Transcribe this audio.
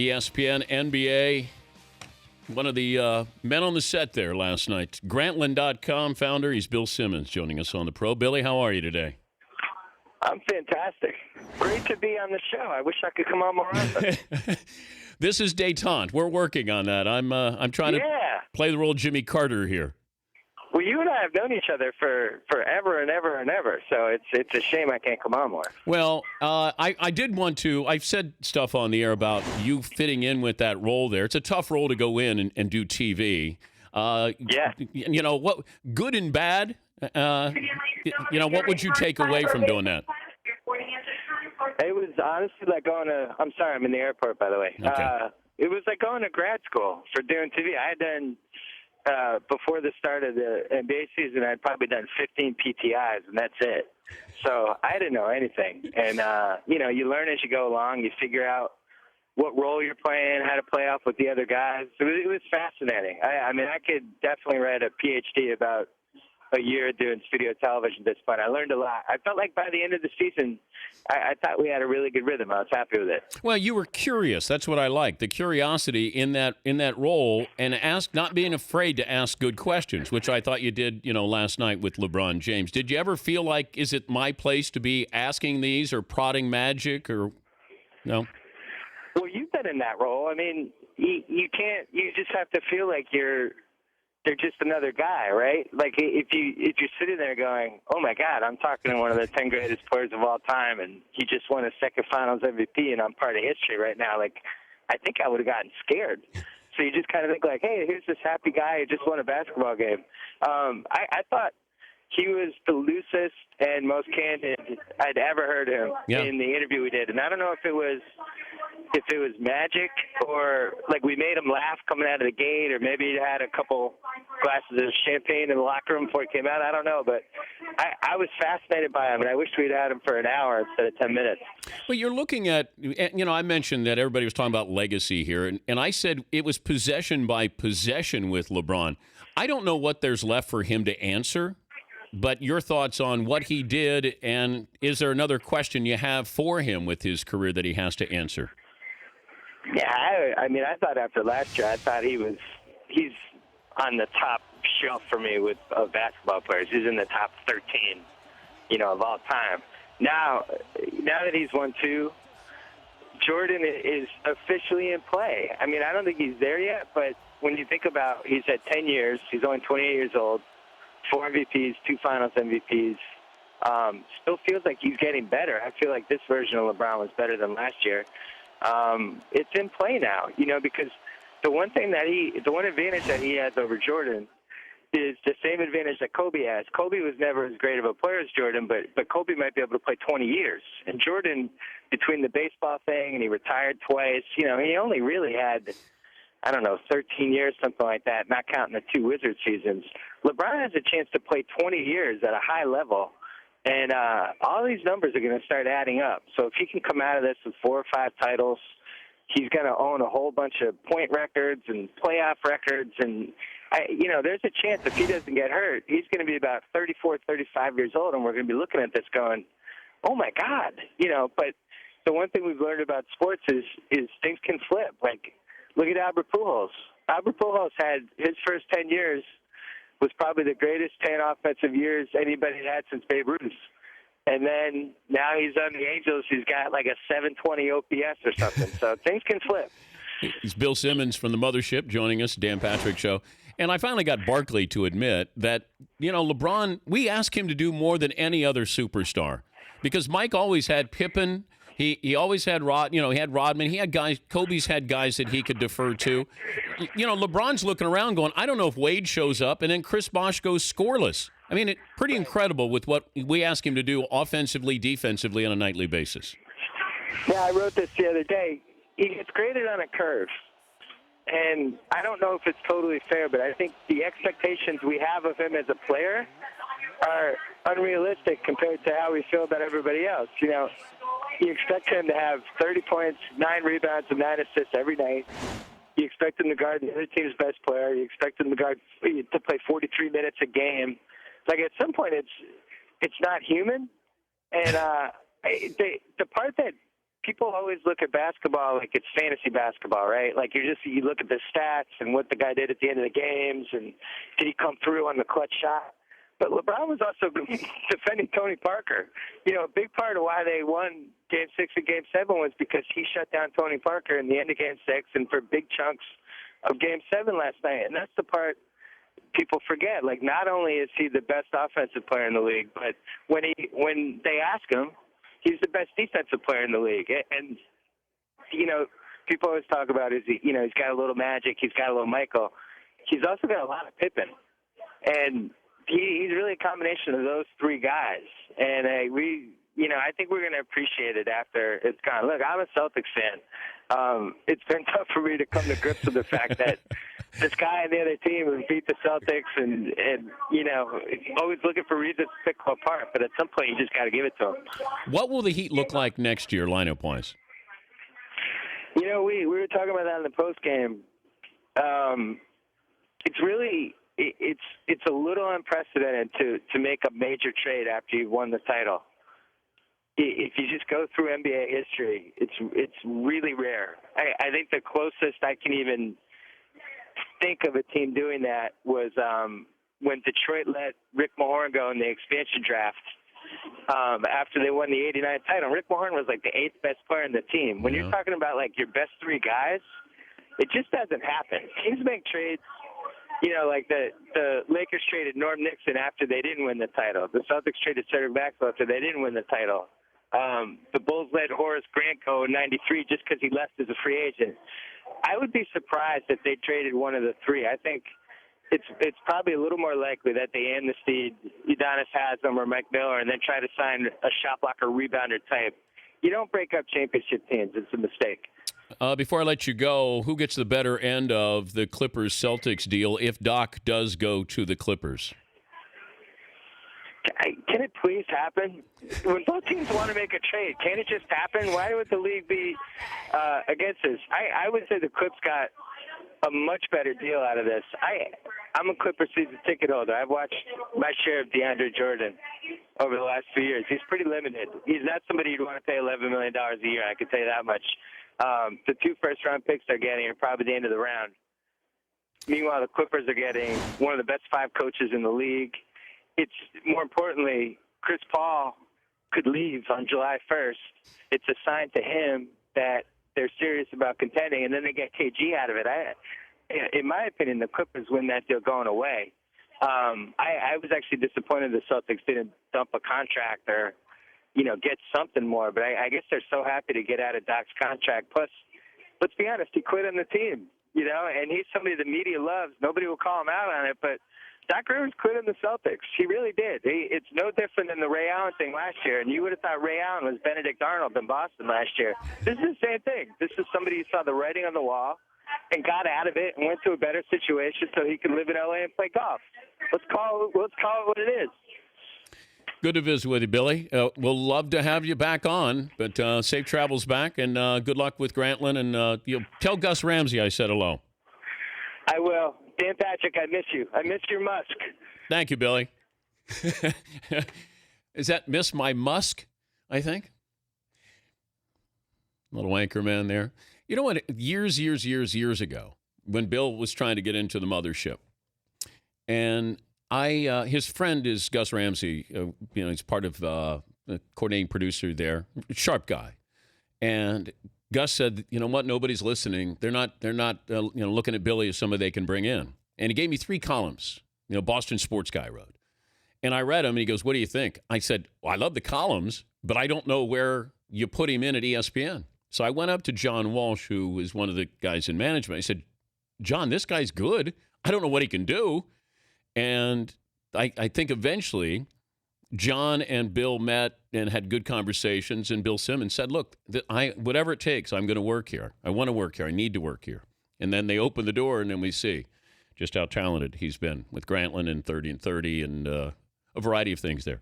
ESPN, NBA. One of the men on the set there last night. Grantland.com founder. He's Bill Simmons joining us on the Pro. Billy, how are you today? I'm fantastic. Great to be on the show. I wish I could come on more often. This is détente. We're working on that. I'm trying to play the role of Jimmy Carter here. Well, you and I have known each other for forever and ever and ever, so it's a shame I can't come on more. Well, I did want to. I've said stuff on the air about you fitting in with that role there. It's a tough role to go in and do TV. You know, what good and bad, what would you take away from doing that? It was honestly like going to, I'm sorry, I'm in the airport, by the way. Okay. It was like going to grad school for doing TV. I had done, before the start of the NBA season, I'd probably done 15 PTIs, and that's it. So I didn't know anything. And, you learn as you go along. You figure out what role you're playing, how to play off with the other guys. It was fascinating. I mean, I could definitely write a PhD about a year doing studio television at this point. I learned a lot. I felt like by the end of the season, I thought we had a really good rhythm. I was happy with it. Well, you were curious. That's what I like. The curiosity in that role, and not being afraid to ask good questions, which I thought you did, last night with LeBron James. Did you ever feel like, is it my place to be asking these or prodding Magic or no? Well, you've been in that role. I mean, you can't. You just have to feel like they're just another guy, right? Like if you're sitting there going, "Oh my God, I'm talking to one of the 10 greatest players of all time, and he just won a second Finals MVP, and I'm part of history right now." Like, I think I would have gotten scared. So you just kind of think like, "Hey, here's this happy guy who just won a basketball game." I thought he was the loosest and most candid I'd ever heard him in the interview we did, and I don't know if it was magic or like we made him laugh coming out of the gate, or maybe he had a couple glasses of champagne in the locker room before he came out. I don't know, but I was fascinated by him, and I wish we'd had him for an hour instead of 10 minutes. Well, you're looking at, I mentioned that everybody was talking about legacy here, and I said it was possession by possession with LeBron. I don't know what there's left for him to answer, but your thoughts on what he did, and is there another question you have for him with his career that he has to answer? Yeah, I mean, I thought after last year, I thought he's on the top shelf for me of basketball players. He's in the top 13, of all time. Now that he's won two, Jordan is officially in play. I mean, I don't think he's there yet, but when you think about, he's had 10 years, he's only 28 years old, 4 MVPs, 2 Finals MVPs. Still feels like he's getting better. I feel like this version of LeBron was better than last year. It's in play now, because the one advantage that he has over Jordan is the same advantage that Kobe has. Kobe was never as great of a player as Jordan, but Kobe might be able to play 20 years. And Jordan, between the baseball thing and he retired twice, he only really had, 13 years, something like that, not counting the 2 Wizards seasons. LeBron has a chance to play 20 years at a high level. And all these numbers are going to start adding up. So if he can come out of this with 4 or 5 titles, he's going to own a whole bunch of point records and playoff records. And, there's a chance if he doesn't get hurt, he's going to be about 34, 35 years old, and we're going to be looking at this going, oh, my God. But the one thing we've learned about sports is things can flip. Like, look at Albert Pujols. Albert Pujols had his first 10 years was probably the greatest 10 offensive years anybody had since Babe Ruth. And then now he's on the Angels. He's got like a 720 OPS or something. So things can flip. He's Bill Simmons from the Mothership joining us, Dan Patrick Show. And I finally got Barkley to admit that, LeBron, we ask him to do more than any other superstar. Because Mike always had Pippen. He always had he had Rodman. He had guys, Kobe's had guys that he could defer to. LeBron's looking around going, I don't know if Wade shows up, and then Chris Bosh goes scoreless. I mean, pretty incredible with what we ask him to do offensively, defensively on a nightly basis. Yeah, I wrote this the other day. He gets graded on a curve. And I don't know if it's totally fair, but I think the expectations we have of him as a player are unrealistic compared to how we feel about everybody else. You expect him to have 30 points, 9 rebounds, and 9 assists every night. You expect him to guard the other team's best player. You expect him to play 43 minutes a game. Like, at some point, it's not human. And the part that people always look at basketball like it's fantasy basketball, right? Like you look at the stats and what the guy did at the end of the games, and did he come through on the clutch shot? But LeBron was also defending Tony Parker. You know, a big part of why they won Game 6 and Game 7 was because he shut down Tony Parker in the end of Game 6 and for big chunks of Game 7 last night. And that's the part people forget. Like, not only is he the best offensive player in the league, but when they ask him, he's the best defensive player in the league. And, you know, people always talk about he's got a little Magic, he's got a little Michael. He's also got a lot of Pippen. And he's really a combination of those three guys. And I think we're going to appreciate it after it's gone. Look, I'm a Celtics fan. It's been tough for me to come to grips with the fact that this guy and the other team has beat the Celtics and always looking for reasons to pick them apart. But at some point, you just got to give it to them. What will the Heat look like next year, lineup-wise? You know, we were talking about that in the postgame. It's a little unprecedented to make a major trade after you've won the title. If you just go through NBA history, it's really rare. I think the closest I can even think of a team doing that was when Detroit let Rick Mahorn go in the expansion draft after they won the '89 title. Rick Mahorn was like the 8th best player in the team. When you're talking about like your best three guys, it just doesn't happen. Teams make trades. You know, like the Lakers traded Norm Nixon after they didn't win the title. The Celtics traded Cedric Maxwell after they didn't win the title. The Bulls led Horace Grant go in '93 just because he left as a free agent. I would be surprised if they traded one of the three. I think it's probably a little more likely that they amnestied Udonis Haslem or Mike Miller and then try to sign a shot blocker rebounder type. You don't break up championship teams. It's a mistake. Before I let you go, who gets the better end of the Clippers-Celtics deal if Doc does go to the Clippers? Can it please happen? When both teams want to make a trade, can it just happen? Why would the league be against this? I would say the Clips got a much better deal out of this. I'm a Clippers season ticket holder. I've watched my share of DeAndre Jordan over the last few years. He's pretty limited. He's not somebody you'd want to pay $11 million a year, I can tell you that much. The 2 first-round picks they're getting are probably the end of the round. Meanwhile, the Clippers are getting one of the best 5 coaches in the league. It's more importantly, Chris Paul could leave on July 1st. It's a sign to him that they're serious about contending, and then they get KG out of it. In my opinion, the Clippers win that deal going away. I was actually disappointed the Celtics didn't dump a contract or get something more. But I guess they're so happy to get out of Doc's contract. Plus, let's be honest, he quit on the team, and he's somebody the media loves. Nobody will call him out on it, but Doc Rivers quit on the Celtics. He really did. It's no different than the Ray Allen thing last year, and you would have thought Ray Allen was Benedict Arnold in Boston last year. This is the same thing. This is somebody who saw the writing on the wall and got out of it and went to a better situation so he could live in L.A. and play golf. Let's call it what it is. Good to visit with you, Billy. We'll love to have you back on, but safe travels back, and good luck with Grantland. And tell Gus Ramsey I said hello. I will. Dan Patrick, I miss you. I miss your Musk. Thank you, Billy. Is that Miss My Musk, I think? Little anchor man there. You know what? Years ago, when Bill was trying to get into the mothership, and his friend is Gus Ramsey. He's part of the coordinating producer there. Sharp guy. And Gus said, you know what? Nobody's listening. They're not looking at Billy as somebody they can bring in. And he gave me 3 columns. Boston sports guy wrote. And I read them, and he goes, what do you think? I said, well, I love the columns, but I don't know where you put him in at ESPN. So I went up to John Walsh, who is one of the guys in management. I said, John, this guy's good. I don't know what he can do. And I think eventually John and Bill met and had good conversations, and Bill Simmons said, look, whatever it takes, I'm going to work here. I want to work here. I need to work here. And then they open the door, and then we see just how talented he's been with Grantland and 30 and 30 and a variety of things there.